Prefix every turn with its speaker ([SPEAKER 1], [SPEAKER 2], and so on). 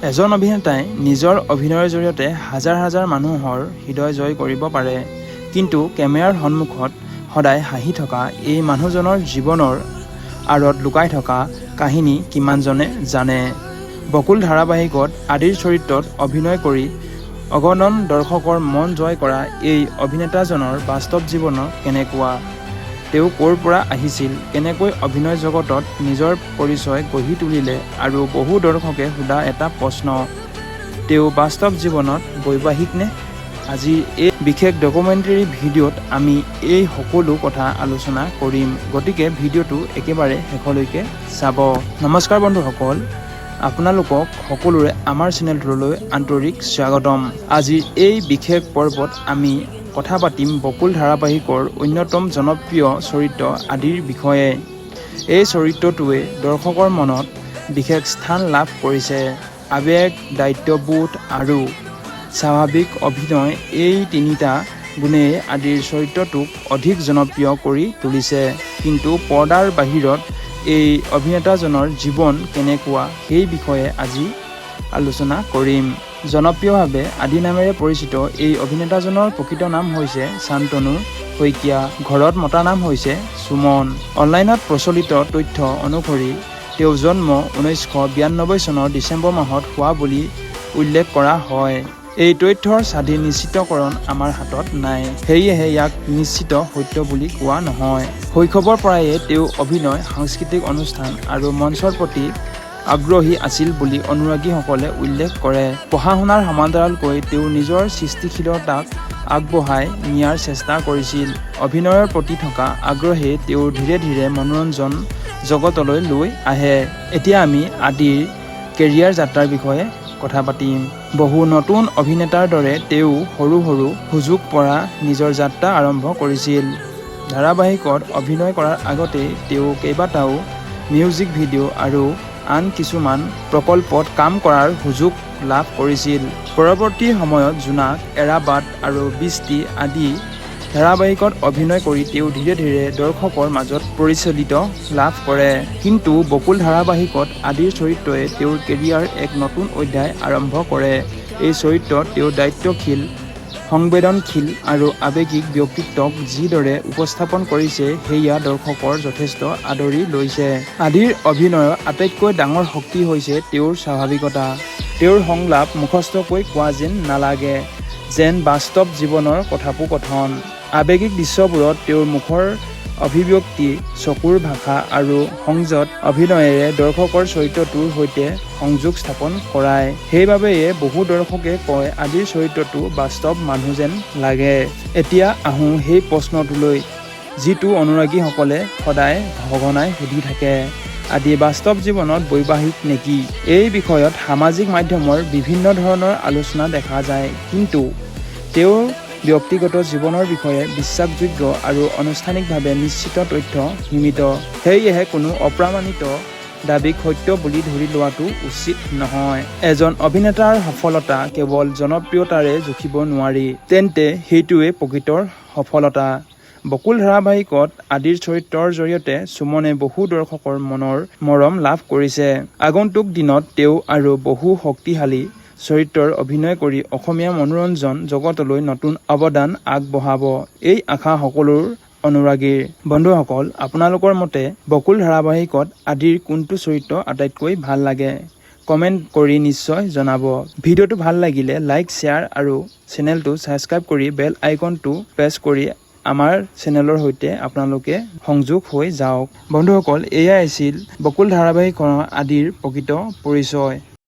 [SPEAKER 1] এজন অভিনেতাই নিজৰ অভিনয়ৰ জৰিয়তে হাজাৰ হাজাৰ মানুহৰ হৃদয় জয় কৰিব পাৰে, কিন্তু কেমেৰাৰ সন্মুখত সদায় হাঁহি থকা এই মানুহজনৰ জীৱনৰ আঁৰত লুকাই থকা কাহিনী কিমানজনে জানে। বকুল ধাৰাবাহিকত আদিৰ চৰিত্ৰত অভিনয় কৰি অগণন দৰ্শকৰ মন জয় কৰা এই অভিনেতাজনৰ বাস্তৱ জীৱন কেনেকুৱা, তেওঁ ক'ৰ পৰা আহিছিল, কেনেকৈ অভিনয় জগতত নিজৰ পৰিচয় গঢ়ি তুলিলে আৰু বহু দৰ্শকে সোধা এটা প্ৰশ্ন, তেওঁ বাস্তৱ জীৱনত বৈবাহিক নে? আজি এই বিশেষ ডকুমেণ্টাৰী ভিডিঅ'ত আমি এই সকলো কথা আলোচনা কৰিম, গতিকে ভিডিঅ'টো একেবাৰে শেষলৈকে চাব। নমস্কাৰ বন্ধুসকল, আপোনালোকক সকলোৰে আমাৰ চেনেলটোলৈ আন্তৰিক স্বাগতম। আজি এই বিশেষ পৰ্বত আমি কথা পাতিম বকুল ধাৰাবাহিকৰ অন্যতম জনপ্ৰিয় চৰিত্ৰ আদিৰ বিষয়ে। এই চৰিত্ৰটোৱে দৰ্শকৰ মনত বিশেষ স্থান লাভ কৰিছে। আৱেগ, দায়িত্ববোধ আৰু স্বাভাৱিক অভিনয়, এই তিনিটা গুণেই আদিৰ চৰিত্ৰটোক অধিক জনপ্ৰিয় কৰি তুলিছে। কিন্তু পৰ্দাৰ বাহিৰত এই অভিনেতাজনৰ জীৱন কেনেকুৱা, সেই বিষয়ে আজি আলোচনা কৰিম। জনপ্ৰিয়ভাৱে আদি নামেৰে পৰিচিত এই অভিনেতাজনৰ প্ৰকৃত নাম হৈছে শান্তনু শইকীয়া। ঘৰত মতা নাম হৈছে সুমন। অনলাইনত প্ৰচলিত তথ্য অনুসৰি তেওঁৰ জন্ম 1992 চনৰ ডিচেম্বৰ মাহত হোৱা বুলি উল্লেখ কৰা হয়। এই তথ্যৰ স্বাধীন নিশ্চিতকৰণ আমাৰ হাতত নাই, সেয়েহে ইয়াক নিশ্চিত সত্য বুলি কোৱা নহয়। শৈশৱৰ পৰায়ে তেওঁ অভিনয়, সাংস্কৃতিক অনুষ্ঠান আৰু মঞ্চৰ প্ৰতি আগ্ৰহী আছিল বুলি অনুৰাগীসকলে উল্লেখ কৰে। পঢ়া শুনাৰ সমান্তৰালকৈ তেওঁ নিজৰ সৃষ্টিশীলতাক আগবঢ়াই নিয়াৰ চেষ্টা কৰিছিল। অভিনয়ৰ প্ৰতি থকা আগ্ৰহে তেওঁ ধীৰে ধীৰে মনোৰঞ্জন জগতলৈ লৈ আহে। এতিয়া আমি আদিৰ কেৰিয়াৰ যাত্ৰাৰ বিষয়ে কথা পাতিম। বহু নতুন অভিনেতাৰ দৰে তেওঁ সৰু সৰু সুযোগ পৰা নিজৰ যাত্ৰা আৰম্ভ কৰিছিল। ধাৰাবাহিকত অভিনয় কৰাৰ আগতে তেওঁ কেইবাটাও মিউজিক ভিডিঅ' আৰু আন কিছুমান প্ৰকল্পত কাম কৰাৰ সুযোগ লাভ কৰিছিল। পৰৱৰ্তী সময়ত জোনাক, এৰাবাদ আৰু বৃষ্টি আদি ধাৰাবাহিকত অভিনয় কৰি তেওঁ ধীৰে ধীৰে দৰ্শকৰ মাজত পৰিচালিত লাভ কৰে। কিন্তু বকুল ধাৰাবাহিকত আদিৰ চৰিত্ৰই তেওঁৰ কেৰিয়াৰ এক নতুন অধ্যায় আৰম্ভ কৰে। এই চৰিত্ৰত তেওঁ দায়িত্বশীল, সংবেদনশীল আৰু আৱেগিক ব্যক্তিত্বক যিদৰে উপস্থাপন কৰিছে, সেয়া দৰ্শকৰ যথেষ্ট আদৰি লৈছে। আদিৰ অভিনয়ৰ আটাইতকৈ ডাঙৰ শক্তি হৈছে তেওঁৰ স্বাভাৱিকতা। তেওঁৰ সংলাপ মুখস্থকৈ কোৱা যেন নালাগে, যেন বাস্তৱ জীৱনৰ কথোপকথন। আৱেগিক দৃশ্যবোৰত তেওঁৰ মুখৰ অভিব্যক্তি, চকুৰ ভাষা আৰু সংযত অভিনয়েৰে দৰ্শকৰ চৰিত্ৰটোৰ সৈতে সংযোগ স্থাপন কৰায়। সেইবাবেয়ে বহু দৰ্শকে কয় আদিৰ চৰিত্ৰটো বাস্তৱ মানুহ যেন লাগে। এতিয়া আহোঁ সেই প্ৰশ্নটোলৈ, যিটো অনুৰাগীসকলে সদায় সঘনাই সুধি থাকে, আদি বাস্তৱ জীৱনত বৈবাহিক নেকি? এই বিষয়ত সামাজিক মাধ্যমৰ বিভিন্ন ধৰণৰ আলোচনা দেখা যায়, কিন্তু তেওঁৰ ব্যক্তিগত জীৱনৰ বিষয়ে বিশ্বাসযোগ্য আৰু আনুষ্ঠানিকভাৱে নিশ্চিত তথ্য সীমিত। সেয়েহে কোনো অপ্ৰামাণিত দাবীক সত্য বুলি ধৰি লোৱাটো উচিত নহয়। এজন অভিনেতাৰ সফলতা কেৱল জনপ্ৰিয়তাৰে জুখিব নোৱাৰি, তেন্তে সেইটোৱে প্ৰকৃতৰ সফলতা। বকুল ধাৰাবাহিকত আদিৰ চৰিত্ৰৰ জৰিয়তে সুমনে বহু দৰ্শকৰ মনৰ মৰম লাভ কৰিছে। আগন্তুক দিনত তেওঁ আৰু বহু শক্তিশালী চৰিত্ৰৰ অভিনয় কৰি অসমীয়া মনোৰঞ্জন জগতলৈ নতুন অৱদান আগবঢ়াব, এই আশা সকলোৰ অনুৰাগীৰ। বন্ধুসকল, আপোনালোকৰ মতে বকুল ধাৰাবাহিকত আদিৰ কোনটো চৰিত্ৰ আটাইতকৈ ভাল লাগে? কমেণ্ট কৰি নিশ্চয় জনাব। ভিডিঅ'টো ভাল লাগিলে লাইক, শ্বেয়াৰ আৰু চেনেলটো ছাবস্ক্ৰাইব কৰি বেল আইকনটো প্ৰেছ কৰি আমাৰ চেনেলৰ সৈতে আপোনালোকে সংযোগ হৈ যাওক। বন্ধুসকল, এয়াই আছিল বকুল ধাৰাবাহিকৰ আদিৰ প্ৰকৃত পৰিচয়।